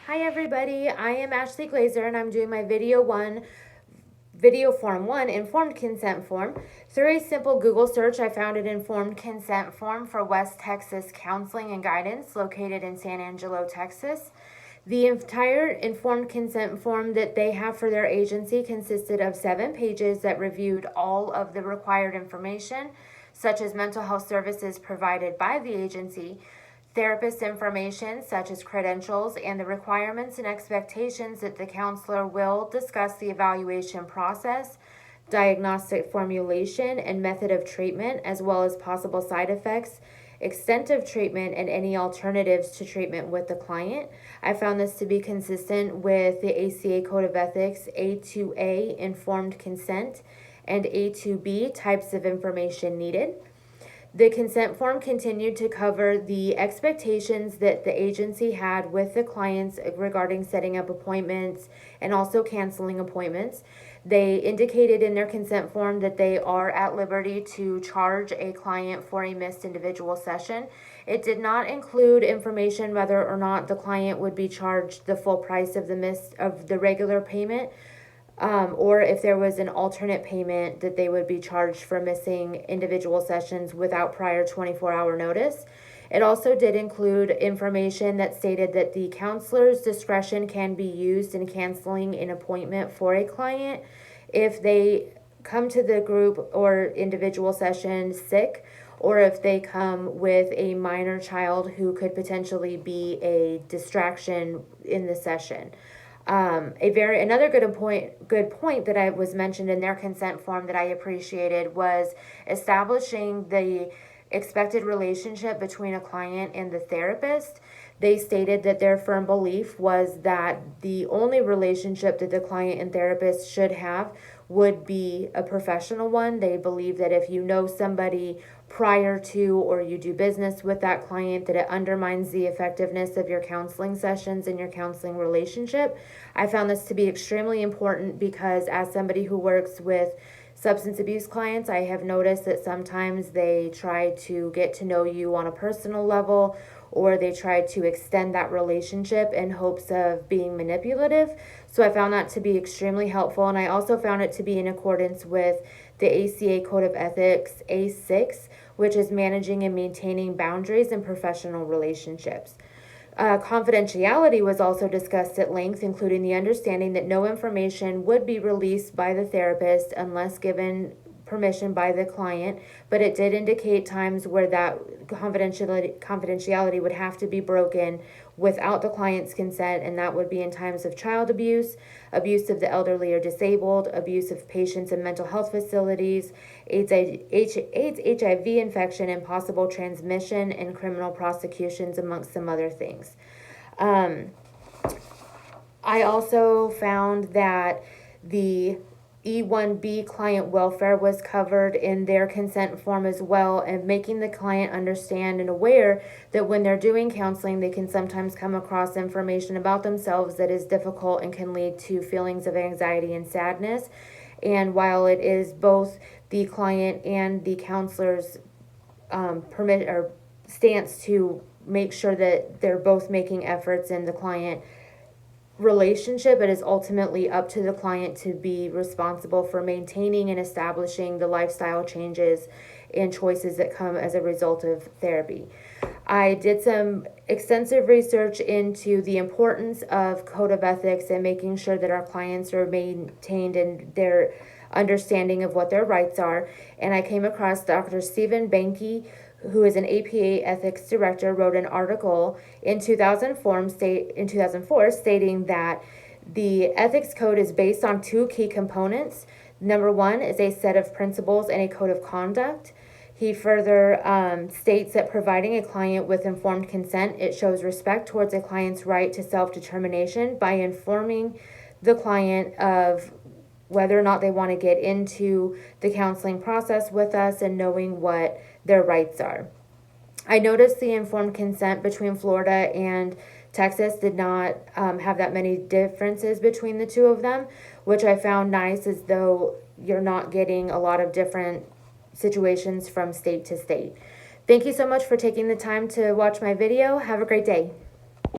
Hi everybody, I am Ashley Glazer and I'm doing my video form 1 informed consent form. Through a simple Google search, I found an informed consent form for West Texas Counseling and Guidance located in San Angelo, Texas. The entire informed consent form that they have for their agency consisted of 7 pages that reviewed all of the required information, such as mental health services provided by the agency, therapist information such as credentials, and the requirements and expectations that the counselor will discuss the evaluation process, diagnostic formulation, and method of treatment, as well as possible side effects, extent of treatment, and any alternatives to treatment with the client. I found this to be consistent with the ACA Code of Ethics A2A informed consent and A2B types of information needed. The consent form continued to cover the expectations that the agency had with the clients regarding setting up appointments and also canceling appointments. They indicated in their consent form that they are at liberty to charge a client for a missed individual session. It did not include information whether or not the client would be charged the full price of the regular payment, or if there was an alternate payment that they would be charged for missing individual sessions without prior 24-hour notice. It also did include information that stated that the counselor's discretion can be used in canceling an appointment for a client if they come to the group or individual session sick, or if they come with a minor child who could potentially be a distraction in the session. Another good point that I was mentioned in their consent form that I appreciated was establishing the expected relationship between a client and the therapist. They stated that their firm belief was that the only relationship that the client and therapist should have would be a professional one. They believe that if you know somebody prior to or you do business with that client, that it undermines the effectiveness of your counseling sessions and your counseling relationship. I found this to be extremely important because as somebody who works with substance abuse clients, I have noticed that sometimes they try to get to know you on a personal level, or they try to extend that relationship in hopes of being manipulative. So I found that to be extremely helpful, and I also found it to be in accordance with the ACA Code of Ethics A6, which is managing and maintaining boundaries in professional relationships. Confidentiality was also discussed at length, including the understanding that no information would be released by the therapist unless given permission by the client, but it did indicate times where that confidentiality would have to be broken without the client's consent, and that would be in times of child abuse, abuse of the elderly or disabled, abuse of patients in mental health facilities, AIDS, HIV infection, and possible transmission, and criminal prosecutions, amongst some other things. I also found that the E1B client welfare was covered in their consent form as well, and making the client understand and aware that when they're doing counseling, they can sometimes come across information about themselves that is difficult and can lead to feelings of anxiety and sadness. And while it is both the client and the counselor's permit or stance to make sure that they're both making efforts in the client relationship, it is ultimately up to the client to be responsible for maintaining and establishing the lifestyle changes and choices that come as a result of therapy. I did some extensive research into the importance of code of ethics and making sure that our clients are maintained in their understanding of what their rights are, and I came across Dr. Stephen Banke, who is an APA ethics director, wrote an article in 2004 stating that the ethics code is based on 2 key components. Number 1 is a set of principles and a code of conduct. He further states that providing a client with informed consent, it shows respect towards a client's right to self-determination by informing the client of whether or not they want to get into the counseling process with us and knowing what their rights are. I noticed the informed consent between Florida and Texas did not have that many differences between the two of them, which I found nice, as though you're not getting a lot of different situations from state to state. Thank you so much for taking the time to watch my video. Have a great day.